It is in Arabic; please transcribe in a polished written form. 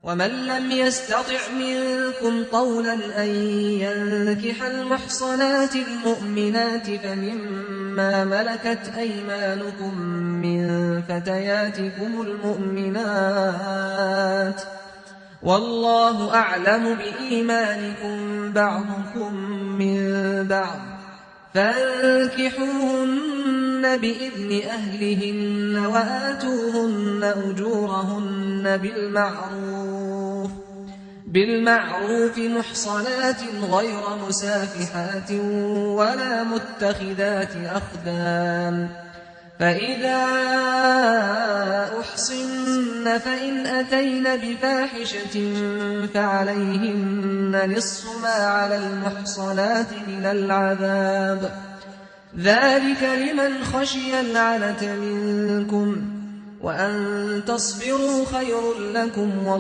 ومن لم يستطع منكم طولا أن ينكح المحصنات المؤمنات فمما ملكت أيمانكم من فتياتكم المؤمنات والله أعلم بإيمانكم بعضكم من بعض فانكحوهن بإذن أهلهن وآتوهن أجورهن بالمعروف محصنات غير مسافحات ولا متخذات أخدان فإذا أحصن فإن أتين بفاحشة فعليهن نصف ما على المحصنات من العذاب ذلك لمن خشي العنة منكم وأن تصبروا خير لكم والله